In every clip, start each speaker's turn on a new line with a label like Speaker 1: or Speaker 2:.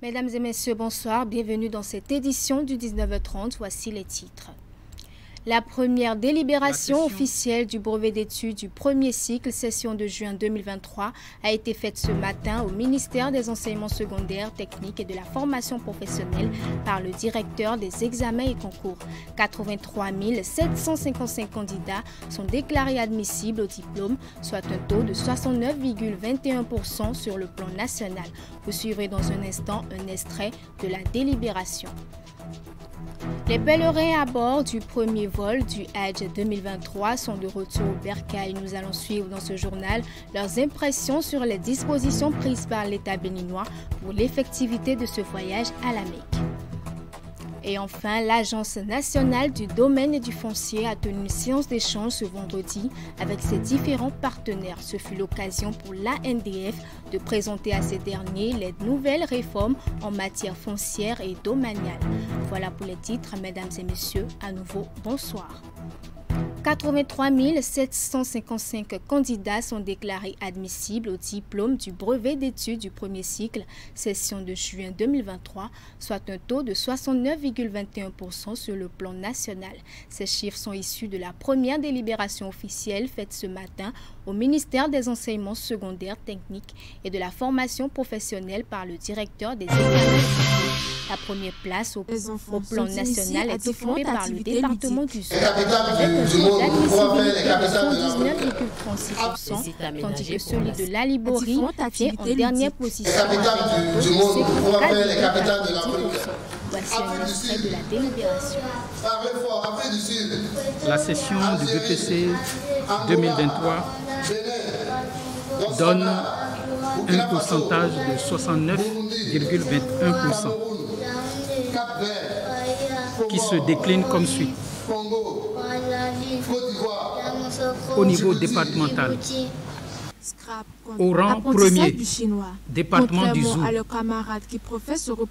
Speaker 1: Mesdames et messieurs, bonsoir. Bienvenue dans cette édition du 19h30. Voici les titres. La première délibération officielle du brevet d'études du premier cycle, session de juin 2023, a été faite ce matin au ministère des Enseignements secondaires, techniques et de la formation professionnelle par le directeur des examens et concours. 83 755 candidats sont déclarés admissibles au diplôme, soit un taux de 69,21% sur le plan national. Vous suivrez dans un instant un extrait de la délibération. Les pèlerins à bord du premier vol du Hajj 2023 sont de retour au Bercail. Nous allons suivre dans ce journal leurs impressions sur les dispositions prises par l'État béninois pour l'effectivité de ce voyage à la Mecque. Et enfin, l'Agence nationale du domaine et du foncier a tenu une séance d'échange ce vendredi avec ses différents partenaires. Ce fut l'occasion pour l'ANDF de présenter à ces derniers les nouvelles réformes en matière foncière et domaniale. Voilà pour les titres, mesdames et messieurs. À nouveau, bonsoir. 83 755 candidats sont déclarés admissibles au diplôme du brevet d'études du premier cycle, session de juin 2023, soit un taux de 69,21% sur le plan national. Ces chiffres sont issus de la première délibération officielle faite ce matin au ministère des Enseignements secondaires, techniques et de la formation professionnelle par le directeur des examens. La première place au plan national est occupée par le département du Sud, avec un taux d'admissibilité de 119,36%, tandis que celui de l'Aliborie vient en dernière position avec un taux de 54,90%. Voici un extrait de la délibération.
Speaker 2: La session du BPC 2023 donne un pourcentage de 69,21%. qui se décline comme suit. Au niveau départemental, au rang premier, département du Zou,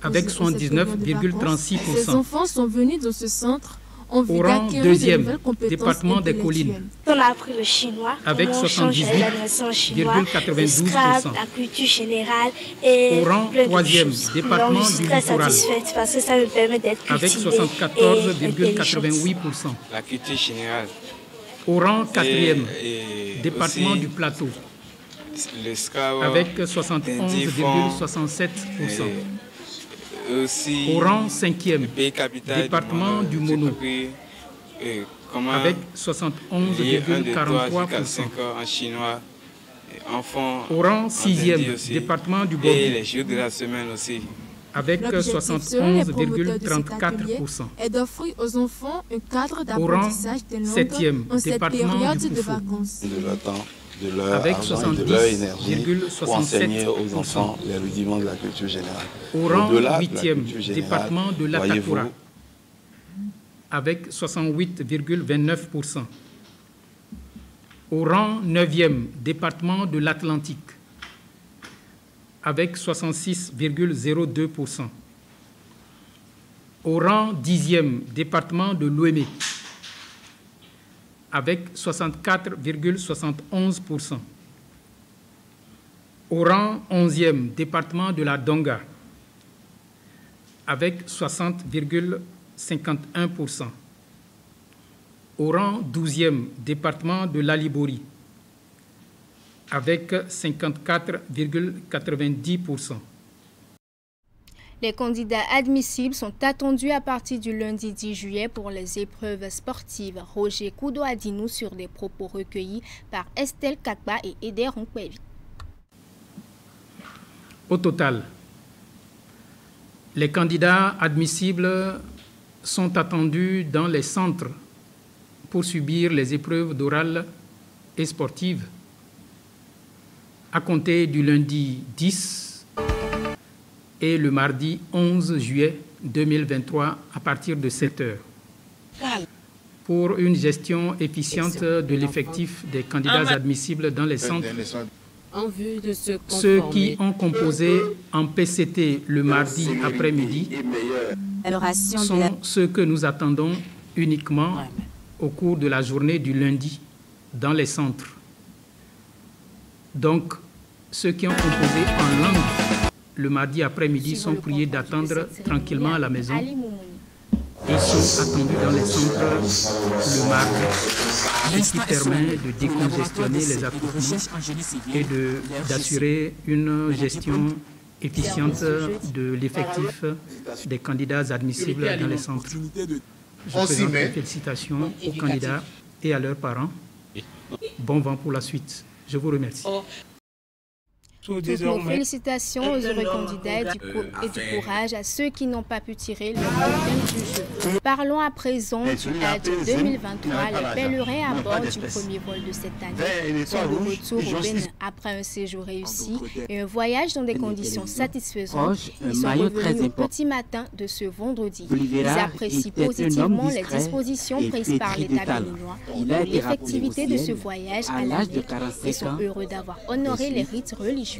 Speaker 2: avec 79,36%.
Speaker 3: Les enfants sont venus dans ce centre
Speaker 2: au rang deuxième, département des collines,
Speaker 4: on a appris le chinois,
Speaker 2: avec 78,92%.
Speaker 4: la culture générale et
Speaker 2: au rang troisième, département du littoral,
Speaker 4: parce que ça me permet d'être
Speaker 2: avec 74,88%.
Speaker 5: La culture générale.
Speaker 2: Au rang quatrième, département du plateau, avec 71,67%. Au rang cinquième, département du Mono, avec 71,43%. Au rang sixième, département du Bordeaux, avec 71,34%.
Speaker 3: Et d'offrir aux enfants un cadre
Speaker 2: Au rang
Speaker 3: d'apprentissage des langues
Speaker 2: septième,
Speaker 3: en cette
Speaker 2: département
Speaker 3: période
Speaker 2: du
Speaker 3: de
Speaker 2: Koufou,
Speaker 3: vacances.
Speaker 6: De leur temps, de leur
Speaker 2: avec
Speaker 6: argent et de leur énergie pour
Speaker 2: 70,67%.
Speaker 6: enseigner aux enfants les rudiments de la culture générale.
Speaker 2: Au rang
Speaker 6: Au-delà de la
Speaker 2: huitième,
Speaker 6: culture générale,
Speaker 2: département de l'Atakura,
Speaker 6: voyez-vous,
Speaker 2: avec 68,29%. Au rang neuvième, département de l'Atlantique, avec 66,02%. Au rang dixième, département de l'Ouémé, avec 64,71%. Au rang onzième, département de la Donga, avec 60,51%. Au rang douzième, département de l'Aliborie, avec 54,90%.
Speaker 1: Les candidats admissibles sont attendus à partir du lundi 10 juillet pour les épreuves sportives. Roger Koudo a dit nous sur des propos recueillis par Estelle Kakba et Eder Ronkwevi.
Speaker 2: Au total, les candidats admissibles sont attendus dans les centres pour subir les épreuves d'oral et sportives à compter du lundi 10 et le mardi 11 juillet 2023 à partir de 7 heures. Pour une gestion efficiente de l'effectif des candidats admissibles dans les centres,
Speaker 7: en vue de se
Speaker 2: ceux qui ont composé en PCT le mardi après-midi sont ceux que nous attendons uniquement au cours de la journée du lundi dans les centres. Donc, ceux qui ont composé en langue le mardi après-midi sont priés d'attendre tranquillement à la maison. Ils sont attendus dans les centres le mardi, ce qui permet de décongestionner les attroupements et d'assurer une gestion efficiente de l'effectif des candidats admissibles dans les centres. Je présente mes félicitations aux candidats et à leurs parents. Bon vent pour la suite. Je vous remercie.
Speaker 1: Toutes nos félicitations aux heureux candidats et du courage à ceux qui n'ont pas pu tirer le meilleur du jeu. Parlons à présent du Hajj 2023. Les pèlerins à bord du premier vol de cette année sont de retour au Bénin après un séjour réussi et un voyage dans des conditions satisfaisantes. Ils sont revenus au petit matin de ce vendredi. Ils apprécient positivement les dispositions prises par l'État béninois pour l'effectivité de ce voyage à la Mecque et sont heureux d'avoir honoré les rites religieux.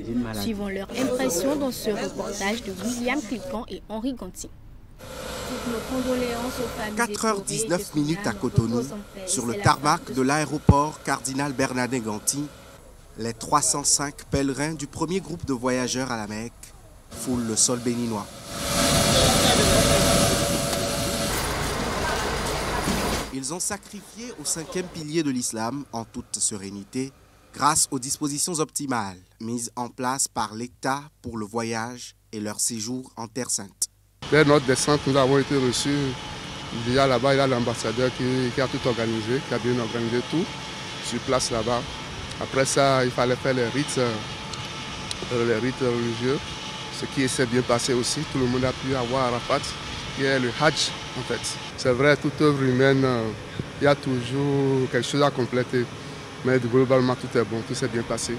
Speaker 1: Suivons leur impression dans ce reportage de William Cliquant et Henri Gonti.
Speaker 8: 4h19 à Cotonou, sur le tarmac de l'aéroport Cardinal Bernardin Ganti, les 305 pèlerins du premier groupe de voyageurs à la Mecque foulent le sol béninois. Ils ont sacrifié au 5e pilier de l'islam en toute sérénité, grâce aux dispositions optimales mises en place par l'État pour le voyage et leur séjour en Terre Sainte.
Speaker 9: Dès notre descente, nous avons été reçus. Déjà là-bas, il y a l'ambassadeur qui a tout organisé, qui a bien organisé tout sur place là-bas. Après ça, il fallait faire les rites religieux, ce qui s'est bien passé aussi. Tout le monde a pu avoir Arafat, qui est le Hajj en fait. C'est vrai, toute œuvre humaine, il y a toujours quelque chose à compléter. Mais globalement, tout est bon, tout s'est bien passé.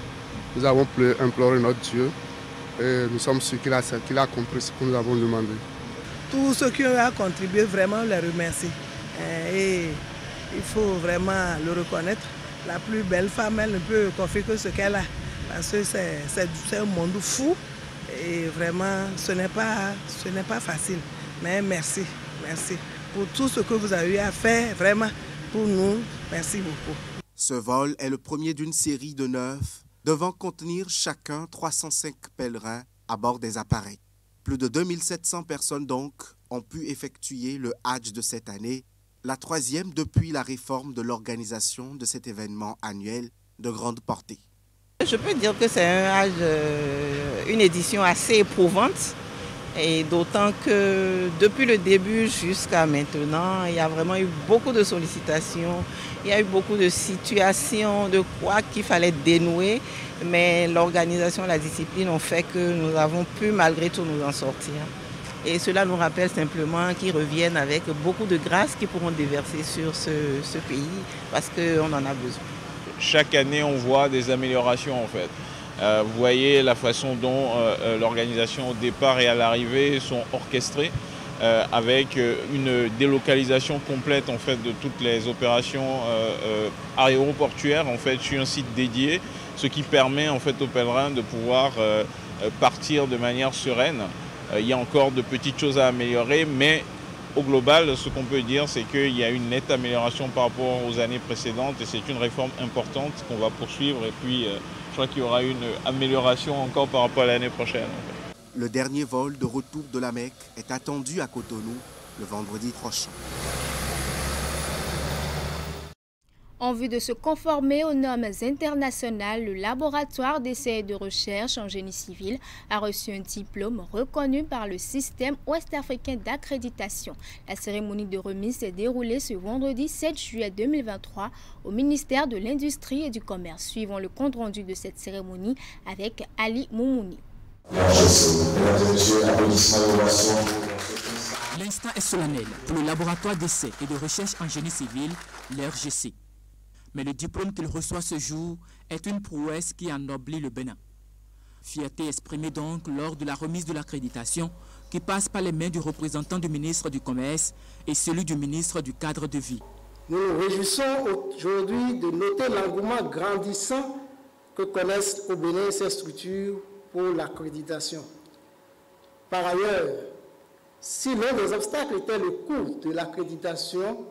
Speaker 9: Nous avons imploré notre Dieu et nous sommes sûrs qu'il a compris ce que nous avons demandé.
Speaker 10: Tous ceux qui ont contribué, vraiment, les remercie. Et il faut vraiment le reconnaître. La plus belle femme, elle ne peut qu'offrir que ce qu'elle a. Parce que c'est un monde fou et vraiment, ce n'est pas facile. Mais merci, merci pour tout ce que vous avez eu à faire, vraiment, pour nous. Merci beaucoup.
Speaker 8: Ce vol est le premier d'une série de 9, devant contenir chacun 305 pèlerins à bord des appareils. Plus de 2700 personnes donc ont pu effectuer le Hajj de cette année, la 3e depuis la réforme de l'organisation de cet événement annuel de grande portée.
Speaker 11: Je peux dire que c'est un Hajj, une édition assez éprouvante. Et d'autant que depuis le début jusqu'à maintenant, il y a vraiment eu beaucoup de sollicitations, il y a eu beaucoup de situations, de quoi qu'il fallait dénouer, mais l'organisation et la discipline ont fait que nous avons pu malgré tout nous en sortir. Et cela nous rappelle simplement qu'ils reviennent avec beaucoup de grâce qu'ils pourront déverser sur ce pays parce qu'on en a besoin.
Speaker 12: Chaque année, on voit des améliorations en fait. Vous voyez la façon dont l'organisation au départ et à l'arrivée sont orchestrées avec une délocalisation complète en fait, de toutes les opérations aéroportuaires en fait, sur un site dédié, ce qui permet en fait, aux pèlerins de pouvoir partir de manière sereine. Il y a encore de petites choses à améliorer, mais au global, ce qu'on peut dire, c'est qu'il y a une nette amélioration par rapport aux années précédentes et c'est une réforme importante qu'on va poursuivre et puis je crois qu'il y aura une amélioration encore par rapport à l'année prochaine.
Speaker 8: Le dernier vol de retour de la Mecque est attendu à Cotonou le vendredi prochain.
Speaker 1: En vue de se conformer aux normes internationales, le laboratoire d'essais et de recherche en génie civil a reçu un diplôme reconnu par le système ouest-africain d'accréditation. La cérémonie de remise s'est déroulée ce vendredi 7 juillet 2023 au ministère de l'Industrie et du Commerce. Suivons le compte-rendu de cette cérémonie avec Ali Moumouni.
Speaker 13: L'instant est solennel pour le laboratoire d'essais et de recherche en génie civil, l'RGC. Mais le diplôme qu'il reçoit ce jour est une prouesse qui ennoblit le Bénin. Fierté exprimée donc lors de la remise de l'accréditation qui passe par les mains du représentant du ministre du Commerce et celui du ministre du Cadre de vie.
Speaker 14: Nous nous réjouissons aujourd'hui de noter l'engouement grandissant que connaissent au Bénin ces structures pour l'accréditation. Par ailleurs, si l'un des obstacles était le coût de l'accréditation,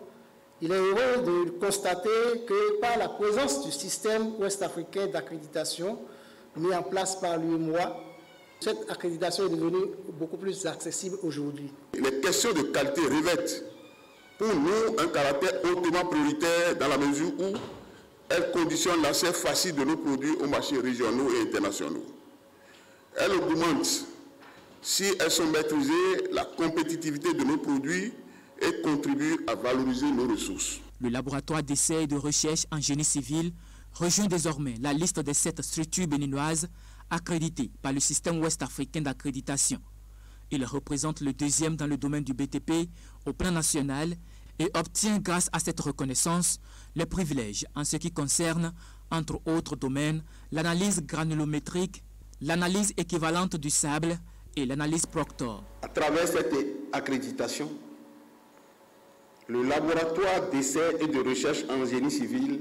Speaker 14: il est heureux de constater que par la présence du système ouest-africain d'accréditation mis en place par l'UEMOA, Cette accréditation est devenue beaucoup plus accessible aujourd'hui.
Speaker 15: Les questions de qualité revêtent pour nous un caractère hautement prioritaire dans la mesure où elles conditionnent l'accès facile de nos produits aux marchés régionaux et internationaux. Elles augmentent, si elles sont maîtrisées, la compétitivité de nos produits et contribuent à valoriser nos ressources.
Speaker 13: Le laboratoire d'essais et de recherche en génie civil rejoint désormais la liste des 7 structures béninoises accréditées par le système ouest-africain d'accréditation. Il représente le 2e dans le domaine du BTP au plan national et obtient grâce à cette reconnaissance les privilèges en ce qui concerne, entre autres domaines, l'analyse granulométrique, l'analyse équivalente du sable et l'analyse Proctor.
Speaker 15: À travers cette accréditation, le laboratoire d'essais et de recherche en génie civil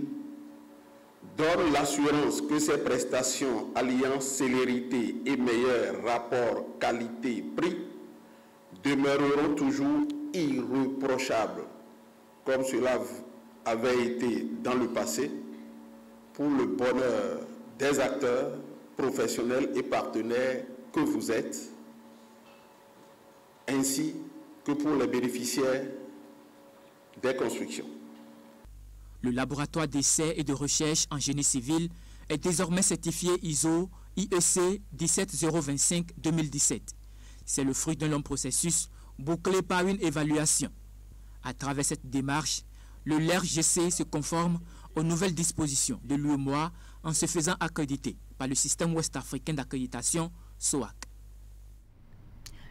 Speaker 15: donne l'assurance que ces prestations alliant célérité et meilleur rapport qualité-prix demeureront toujours irréprochables, comme cela avait été dans le passé, pour le bonheur des acteurs, professionnels et partenaires que vous êtes, ainsi que pour les bénéficiaires des constructions.
Speaker 13: Le laboratoire d'essais et de recherche en génie civil est désormais certifié ISO IEC 17025-2017. C'est le fruit d'un long processus bouclé par une évaluation. À travers cette démarche, le LERGC se conforme aux nouvelles dispositions de l'UEMOA en se faisant accréditer par le système ouest-africain d'accréditation SOAC.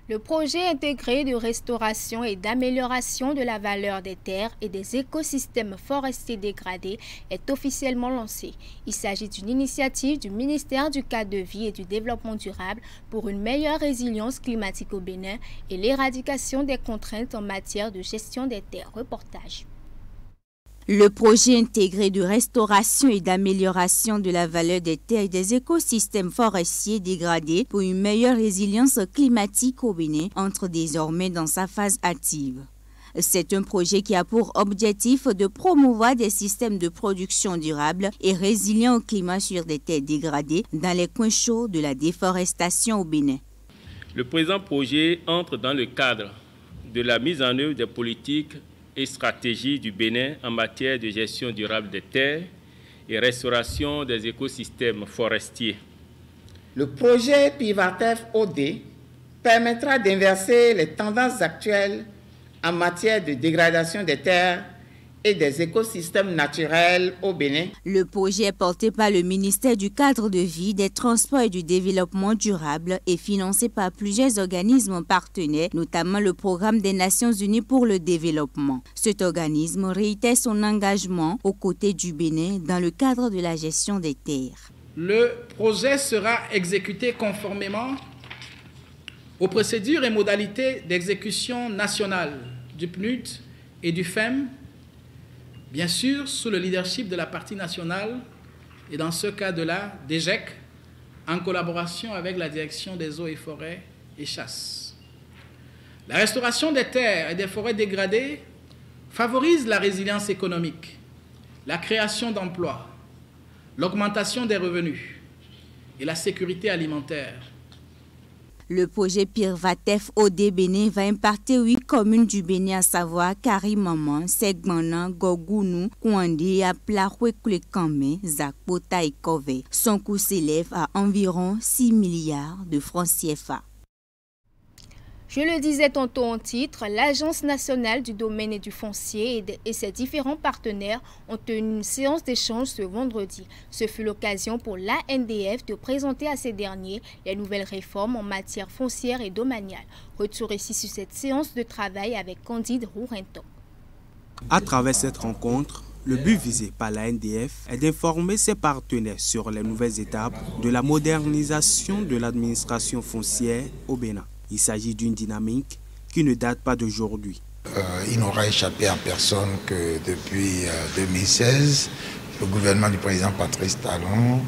Speaker 1: Le projet intégré de restauration et d'amélioration de la valeur des terres et des écosystèmes forestiers dégradés est officiellement lancé. Il s'agit d'une initiative du ministère du Cadre de vie et du Développement durable pour une meilleure résilience climatique au Bénin et l'éradication des contraintes en matière de gestion des terres. Reportage.
Speaker 16: Le projet intégré de restauration et d'amélioration de la valeur des terres et des écosystèmes forestiers dégradés pour une meilleure résilience climatique au Bénin entre désormais dans sa phase active. C'est un projet qui a pour objectif de promouvoir des systèmes de production durables et résilients au climat sur des terres dégradées dans les coins chauds de la déforestation au Bénin.
Speaker 17: Le présent projet entre dans le cadre de la mise en œuvre des politiques et stratégies du Bénin en matière de gestion durable des terres et restauration des écosystèmes forestiers.
Speaker 11: Le projet PIVATEF-OD permettra d'inverser les tendances actuelles en matière de dégradation des terres et des écosystèmes naturels au Bénin.
Speaker 16: Le projet est porté par le ministère du Cadre de vie, des Transports et du Développement durable et financé par plusieurs organismes partenaires, notamment le Programme des Nations Unies pour le développement. Cet organisme réitère son engagement aux côtés du Bénin dans le cadre de la gestion des terres.
Speaker 2: Le projet sera exécuté conformément aux procédures et modalités d'exécution nationale du PNUD et du FEM, bien sûr sous le leadership de la partie nationale et dans ce cas-là, DGEC, en collaboration avec la Direction des eaux et forêts et chasse. La restauration des terres et des forêts dégradées favorise la résilience économique, la création d'emplois, l'augmentation des revenus et la sécurité alimentaire.
Speaker 16: Le projet PIVATEF-OD Bénin va impacter 8 communes du Bénin, à savoir Karimaman, Segmana, Gogounou, Kouandé, Aplahuekulekame, Zakpota et Kové. Son coût s'élève à environ 6 milliards de francs CFA.
Speaker 1: Je le disais tantôt en titre, l'Agence nationale du domaine et du foncier et ses différents partenaires ont tenu une séance d'échange ce vendredi. Ce fut l'occasion pour l'ANDF de présenter à ces derniers les nouvelles réformes en matière foncière et domaniale. Retour ici sur cette séance de travail avec Candide Rourenton.
Speaker 18: À travers cette rencontre, le but visé par l'ANDF est d'informer ses partenaires sur les nouvelles étapes de la modernisation de l'administration foncière au Bénin. Il s'agit d'une dynamique qui ne date pas d'aujourd'hui.
Speaker 19: Il n'aura échappé à personne que depuis 2016, le gouvernement du président Patrice Talon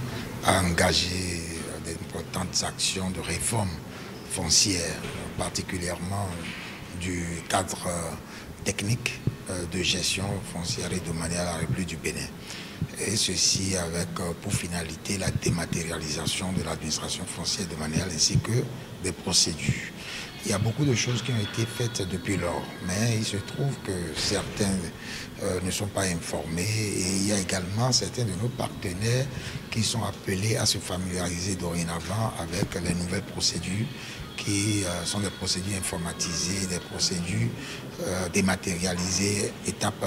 Speaker 19: a engagé d'importantes actions de réforme foncière, particulièrement du cadre technique de gestion foncière et domaniale à la République du Bénin. Et ceci avec pour finalité la dématérialisation de l'administration foncière et domaniale ainsi que des procédures. Il y a beaucoup de choses qui ont été faites depuis lors, mais il se trouve que certains ne sont pas informés et il y a également certains de nos partenaires qui sont appelés à se familiariser dorénavant avec les nouvelles procédures qui sont des procédures informatisées, des procédures dématérialisées, étape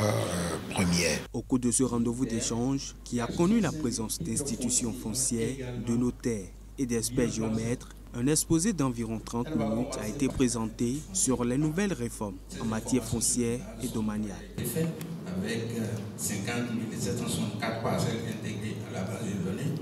Speaker 19: première.
Speaker 18: Au cours de ce rendez-vous d'échange, qui a connu la présence d'institutions foncières, de notaires et d'experts géomètres, un exposé d'environ 30 minutes a été présenté sur les nouvelles réformes en matière foncière et domaniale.
Speaker 20: Avec 50 764 parcelles intégrées à la base de données,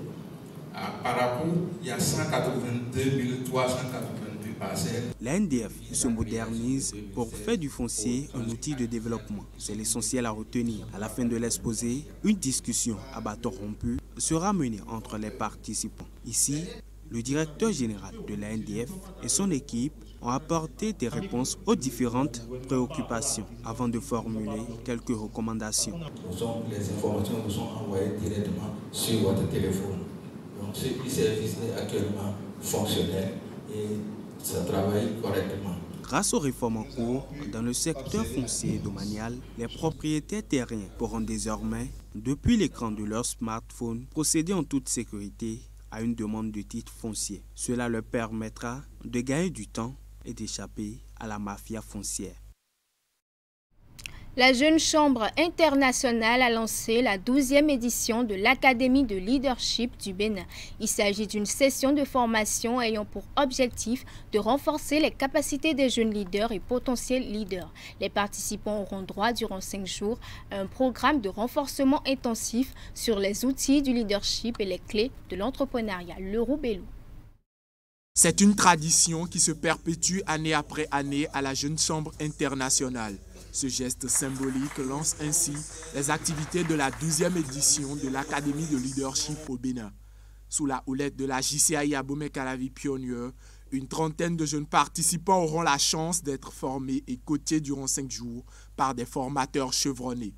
Speaker 20: par rapport, il y a 182 382 parcelles.
Speaker 18: La NDF se modernise pour faire du foncier un outil de développement. C'est l'essentiel à retenir. À la fin de l'exposé, une discussion à bâton rompu sera menée entre les participants. Ici, le directeur général de la NDF et son équipe ont apporté des réponses aux différentes préoccupations avant de formuler quelques recommandations.
Speaker 20: Les informations vous sont envoyées directement sur votre téléphone. Donc ce service est actuellement fonctionnel et ça travaille correctement.
Speaker 18: Grâce aux réformes en cours dans le secteur foncier et domanial, les propriétaires terriens pourront désormais, depuis l'écran de leur smartphone, procéder en toute sécurité à une demande de titre foncier. Cela leur permettra de gagner du temps et d'échapper à la mafia foncière.
Speaker 1: La Jeune Chambre internationale a lancé la 12e édition de l'Académie de leadership du Bénin. Il s'agit d'une session de formation ayant pour objectif de renforcer les capacités des jeunes leaders et potentiels leaders. Les participants auront droit durant 5 jours à un programme de renforcement intensif sur les outils du leadership et les clés de l'entrepreneuriat. Leroux Bellou.
Speaker 21: C'est une tradition qui se perpétue année après année à la Jeune Chambre internationale. Ce geste symbolique lance ainsi les activités de la 12e édition de l'Académie de leadership au Bénin. Sous la houlette de la JCI Abomey Calavi Pionnier, une trentaine de jeunes participants auront la chance d'être formés et coachés durant 5 jours par des formateurs chevronnés.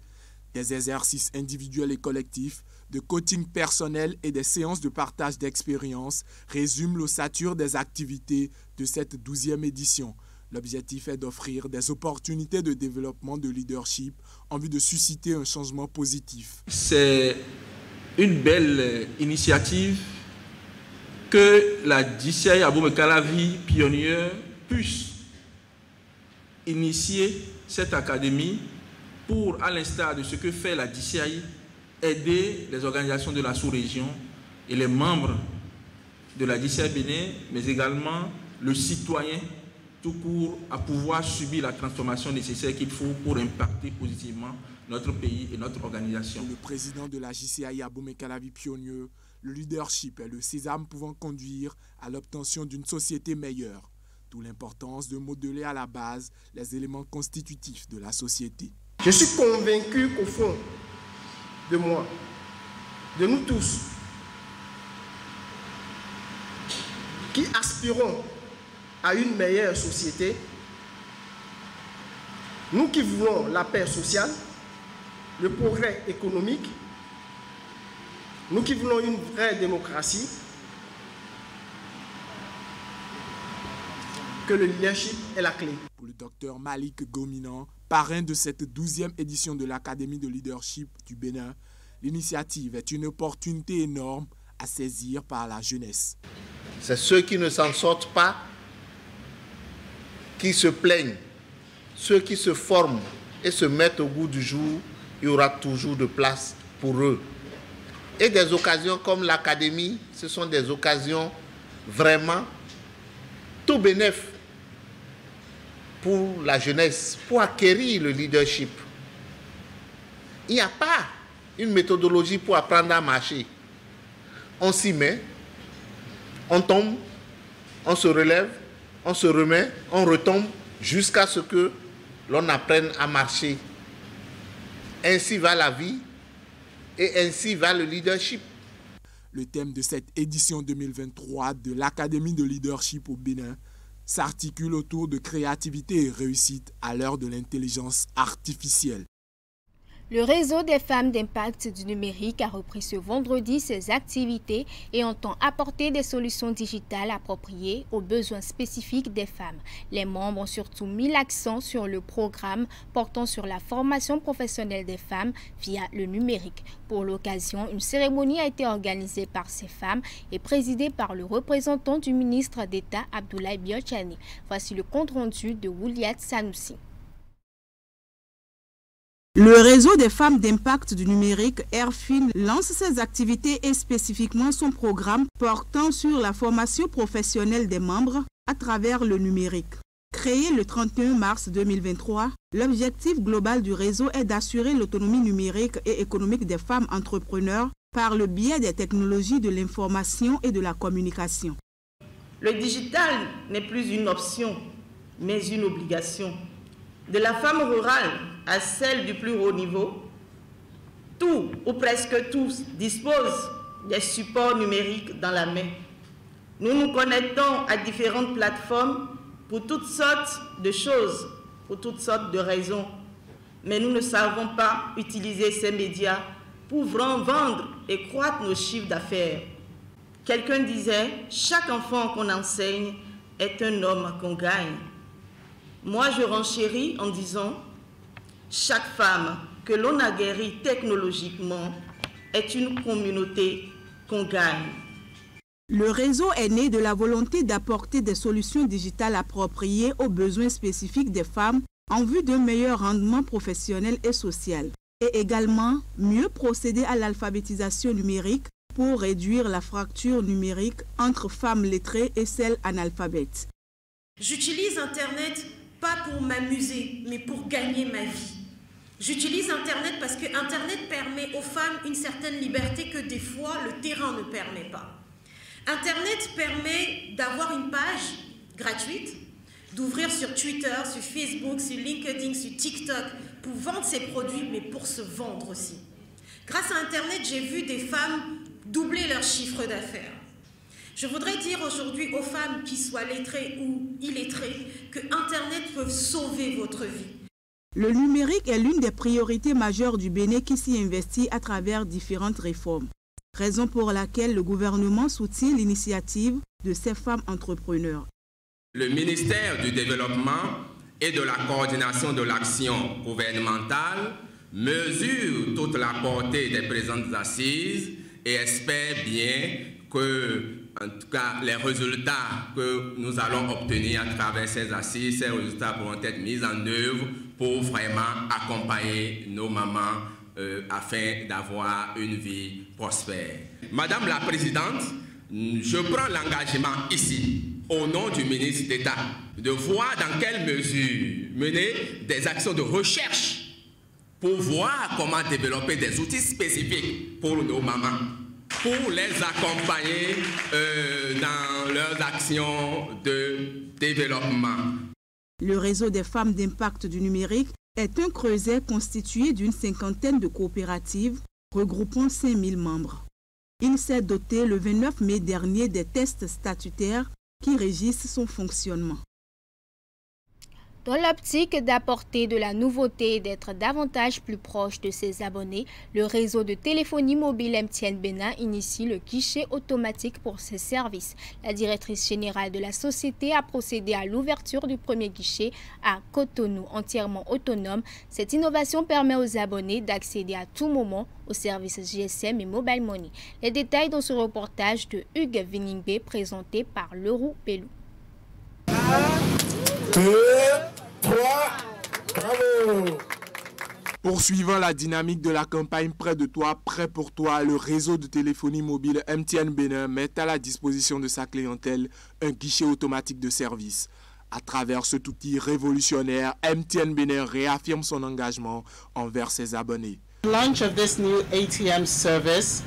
Speaker 21: Des exercices individuels et collectifs, de coaching personnel et des séances de partage d'expériences résument l'ossature des activités de cette 12e édition. L'objectif est d'offrir des opportunités de développement de leadership en vue de susciter un changement positif.
Speaker 22: C'est une belle initiative que la JCI Abomey Calavi Pionnier puisse initier cette académie pour, à l'instar de ce que fait la JCI, aider les organisations de la sous-région et les membres de la JCI Bénin, mais également le citoyen tout court à pouvoir subir la transformation nécessaire qu'il faut pour impacter positivement notre pays et notre organisation.
Speaker 21: Pour le président de la JCI Abomey Calavi Pionnier, le leadership est le sésame pouvant conduire à l'obtention d'une société meilleure. D'où l'importance de modeler à la base les éléments constitutifs de la société.
Speaker 14: Je suis convaincu qu'au fond de moi, de nous tous, qui aspirons à une meilleure société, nous qui voulons la paix sociale, le progrès économique, nous qui voulons une vraie démocratie, que le leadership est la clé.
Speaker 21: Pour le docteur Malik Gominan, parrain de cette 12e édition de l'Académie de leadership du Bénin, l'initiative est une opportunité énorme à saisir par la jeunesse.
Speaker 23: C'est ceux qui ne s'en sortent pas qui se plaignent. Ceux qui se forment et se mettent au goût du jour, il y aura toujours de place pour eux. Et des occasions comme l'Académie, ce sont des occasions vraiment tout bénéfiques pour la jeunesse, pour acquérir le leadership. Il n'y a pas une méthodologie pour apprendre à marcher. On s'y met, on tombe, on se relève, on se remet, on retombe jusqu'à ce que l'on apprenne à marcher. Ainsi va la vie et ainsi va le leadership.
Speaker 21: Le thème de cette édition 2023 de l'Académie de leadership au Bénin, s'articule autour de créativité et réussite à l'heure de l'intelligence artificielle.
Speaker 1: Le réseau des femmes d'impact du numérique a repris ce vendredi ses activités et entend apporter des solutions digitales appropriées aux besoins spécifiques des femmes. Les membres ont surtout mis l'accent sur le programme portant sur la formation professionnelle des femmes via le numérique. Pour l'occasion, une cérémonie a été organisée par ces femmes et présidée par le représentant du ministre d'État Abdoulaye Biotchani. Voici le compte-rendu de Wuliat Sanoussi.
Speaker 3: Le réseau des femmes d'impact du numérique, RFIN, lance ses activités et spécifiquement son programme portant sur la formation professionnelle des membres à travers le numérique. Créé le 31 mars 2023, l'objectif global du réseau est d'assurer l'autonomie numérique et économique des femmes entrepreneurs par le biais des technologies de l'information et de la communication.
Speaker 11: Le digital n'est plus une option, mais une obligation. De la femme rurale à celle du plus haut niveau, tout ou presque tous disposent des supports numériques dans la main. Nous nous connectons à différentes plateformes pour toutes sortes de choses, pour toutes sortes de raisons. Mais nous ne savons pas utiliser ces médias pour vendre et croître nos chiffres d'affaires. Quelqu'un disait, chaque enfant qu'on enseigne est un homme qu'on gagne. Moi, je renchéris en disant, chaque femme que l'on a guérie technologiquement est une communauté qu'on gagne.
Speaker 3: Le réseau est né de la volonté d'apporter des solutions digitales appropriées aux besoins spécifiques des femmes en vue d'un meilleur rendement professionnel et social, et également mieux procéder à l'alphabétisation numérique pour réduire la fracture numérique entre femmes lettrées et celles analphabètes.
Speaker 4: J'utilise Internet pas pour m'amuser, mais pour gagner ma vie. J'utilise Internet parce que Internet permet aux femmes une certaine liberté que des fois le terrain ne permet pas. Internet permet d'avoir une page gratuite, d'ouvrir sur Twitter, sur Facebook, sur LinkedIn, sur TikTok, pour vendre ses produits, mais pour se vendre aussi. Grâce à Internet, j'ai vu des femmes doubler leur chiffre d'affaires. Je voudrais dire aujourd'hui aux femmes qui soient lettrées ou illettrées que Internet peut sauver votre vie.
Speaker 3: Le numérique est l'une des priorités majeures du Bénin qui s'y investit à travers différentes réformes. Raison pour laquelle le gouvernement soutient l'initiative de ces femmes entrepreneurs.
Speaker 5: Le ministère du Développement et de la coordination de l'action gouvernementale mesure toute la portée des présentes assises et espère bien que, en tout cas, les résultats que nous allons obtenir à travers ces assises, ces résultats pourront être mis en œuvre pour vraiment accompagner nos mamans afin d'avoir une vie prospère. Madame la Présidente, je prends l'engagement ici, au nom du ministre d'État, de voir dans quelle mesure mener des actions de recherche pour voir comment développer des outils spécifiques pour nos mamans, pour les accompagner dans leurs actions de développement.
Speaker 3: Le réseau des femmes d'impact du numérique est un creuset constitué d'une cinquantaine de coopératives regroupant 5000 membres. Il s'est doté le 29 mai dernier des tests statutaires qui régissent son fonctionnement.
Speaker 1: Dans l'optique d'apporter de la nouveauté et d'être davantage plus proche de ses abonnés, le réseau de téléphonie mobile MTN Bénin initie le guichet automatique pour ses services. La directrice générale de la société a procédé à l'ouverture du premier guichet à Cotonou, entièrement autonome. Cette innovation permet aux abonnés d'accéder à tout moment aux services GSM et Mobile Money. Les détails dans ce reportage de Hugues Viningbe présenté par Leroux Pelou.
Speaker 21: 2, 3, bravo! Poursuivant la dynamique de la campagne Près de toi, prêt pour toi, le réseau de téléphonie mobile MTN Bénin met à la disposition de sa clientèle un guichet automatique de service. À travers cet outil révolutionnaire, MTN Bénin réaffirme son engagement envers ses abonnés.
Speaker 24: Launch of this new ATM service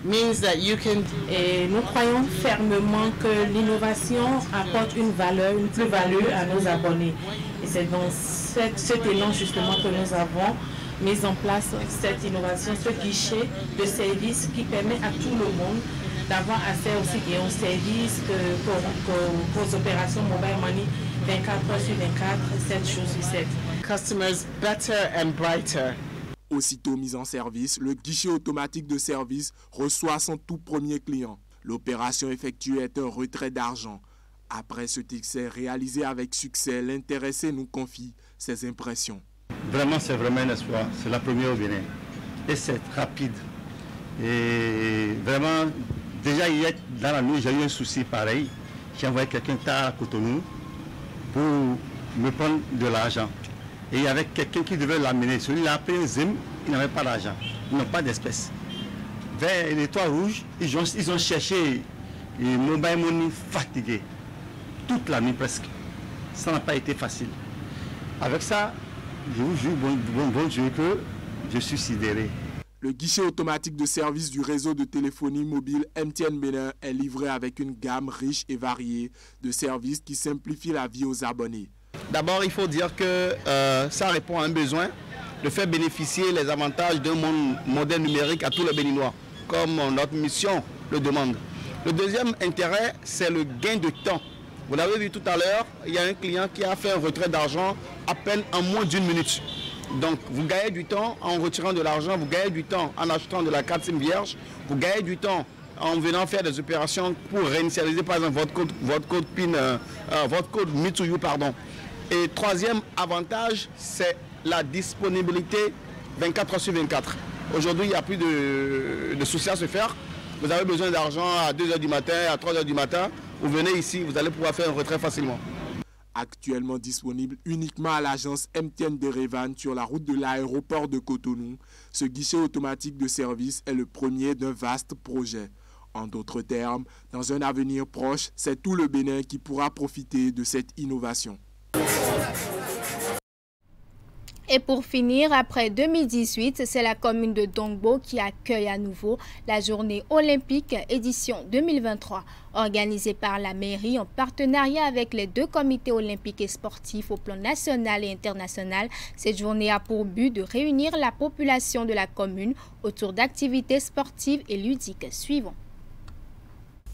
Speaker 24: means that you can...
Speaker 7: Et nous croyons fermement que l'innovation apporte une valeur, une plus-value à nos abonnés. Et c'est dans cet élan justement que nous avons mis en place cette innovation, ce guichet de service qui permet à tout le monde d'avoir accès aussi bien aux services qu'aux opérations mobile money 24 heures sur 24, 7 jours sur 7.
Speaker 24: Customers better and brighter.
Speaker 21: Aussitôt mis en service, le guichet automatique de service reçoit son tout premier client. L'opération effectuée est un retrait d'argent. Après ce essai réalisé avec succès, l'intéressé nous confie ses impressions.
Speaker 6: Vraiment, c'est vraiment un espoir. C'est la première au Bénin. Et c'est rapide. Et vraiment, déjà hier, dans la nuit, j'ai eu un souci pareil. J'ai envoyé quelqu'un tard à Cotonou pour me prendre de l'argent. Et il y avait quelqu'un qui devait l'amener. Celui-là a pris un ZIM, il n'avait pas d'argent. Ils n'ont pas d'espèces. Vers les toits rouges, ils ont cherché les mobile money fatigués. Toute la nuit presque. Ça n'a pas été facile. Avec ça, je vous jure, bon Dieu, que je suis sidéré.
Speaker 21: Le guichet automatique de service du réseau de téléphonie mobile MTN Bénin est livré avec une gamme riche et variée de services qui simplifient la vie aux abonnés.
Speaker 9: D'abord, il faut dire que ça répond à un besoin de faire bénéficier les avantages d'un monde moderne numérique à tous les Béninois, comme notre mission le demande. Le deuxième intérêt, c'est le gain de temps. Vous l'avez vu tout à l'heure, il y a un client qui a fait un retrait d'argent à peine en moins d'1 minute. Donc vous gagnez du temps en retirant de l'argent, vous gagnez du temps en achetant de la carte SIM vierge, vous gagnez du temps en venant faire des opérations pour réinitialiser par exemple votre code PIN, votre code Me2You, pardon. Et troisième avantage, c'est la disponibilité 24 heures sur 24. Aujourd'hui, il n'y a plus de soucis à se faire. Vous avez besoin d'argent à 2 h du matin, à 3 h du matin. Vous venez ici, vous allez pouvoir faire un retrait facilement.
Speaker 21: Actuellement disponible uniquement à l'agence MTN d'Erevan sur la route de l'aéroport de Cotonou, ce guichet automatique de service est le premier d'un vaste projet. En d'autres termes, dans un avenir proche, c'est tout le Bénin qui pourra profiter de cette innovation.
Speaker 1: Et pour finir, après 2018, c'est la commune de Dongbo qui accueille à nouveau la journée olympique édition 2023. Organisée par la mairie en partenariat avec les 2 comités olympiques et sportifs au plan national et international, cette journée a pour but de réunir la population de la commune autour d'activités sportives et ludiques. Suivons.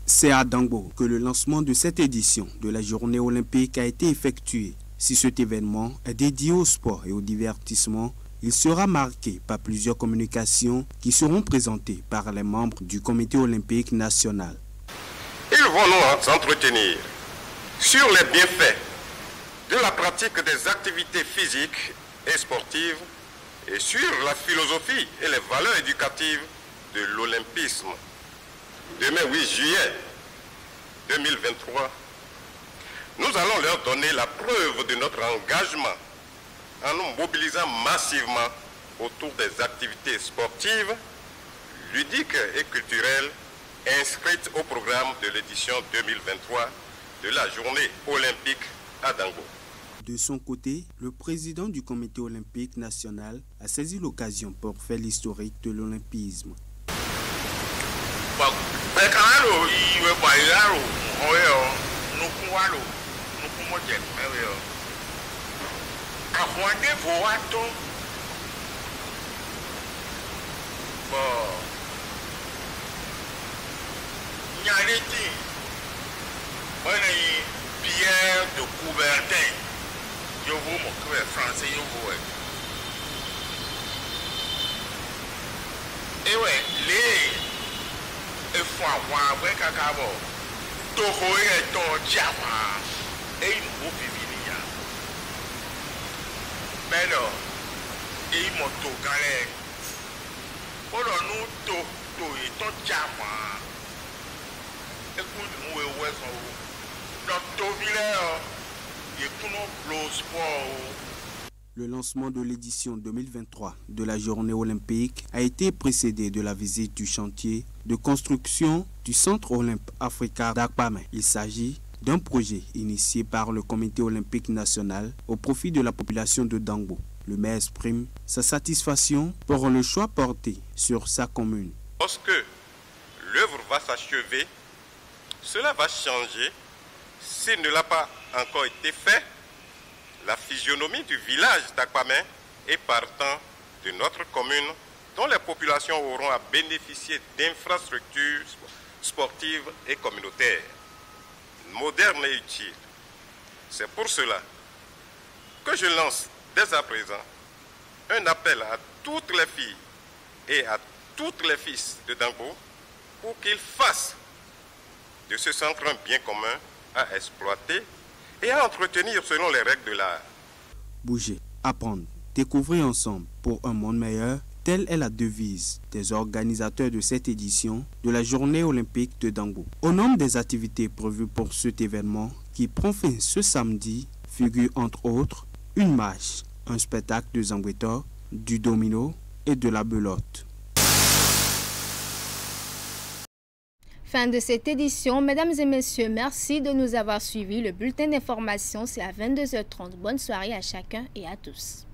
Speaker 18: C'est à Dongbo que le lancement de cette édition de la journée olympique a été effectué. Si cet événement est dédié au sport et au divertissement, il sera marqué par plusieurs communications qui seront présentées par les membres du Comité olympique national.
Speaker 10: Ils vont nous entretenir sur les bienfaits de la pratique des activités physiques et sportives et sur la philosophie et les valeurs éducatives de l'olympisme. Demain 8 juillet 2023, nous allons leur donner la preuve de notre engagement en nous mobilisant massivement autour des activités sportives, ludiques et culturelles inscrites au programme de l'édition 2023 de la journée olympique à Dongbo.
Speaker 18: De son côté, le président du Comité olympique national a saisi l'occasion pour faire l'historique de l'olympisme.
Speaker 10: Pierre de Coubertin, je vous montre français, je vous. Et ouais, les fois avec Kakabo, Toho et ton Java, et une beau bibilia. Mais non, et mon Togalé, pour nous, To et ton Java, écoute, nous, ouais,
Speaker 18: Le lancement de l'édition 2023 de la journée olympique a été précédé de la visite du chantier de construction du Centre Olympe Africa d'Akpamé. Il s'agit d'un projet initié par le Comité olympique national au profit de la population de Dongbo. Le maire exprime sa satisfaction pour le choix porté sur sa commune.
Speaker 10: Lorsque l'œuvre va s'achever, cela va changer. S'il ne l'a pas encore été fait, la physionomie du village d'Akpamé et partant de notre commune, dont les populations auront à bénéficier d'infrastructures sportive et communautaire, moderne et utile. C'est pour cela que je lance dès à présent un appel à toutes les filles et à tous les fils de Dangbo pour qu'ils fassent de ce centre un bien commun à exploiter et à entretenir selon les règles de l'art.
Speaker 18: Bouger, apprendre, découvrir ensemble pour un monde meilleur, telle est la devise des organisateurs de cette édition de la Journée olympique de Dangbo. Au nombre des activités prévues pour cet événement qui prend fin ce samedi, figure entre autres une marche, un spectacle de Zambouetor, du domino et de la belote.
Speaker 1: Fin de cette édition. Mesdames et messieurs, merci de nous avoir suivis. Le bulletin d'information, c'est à 22h30. Bonne soirée à chacun et à tous.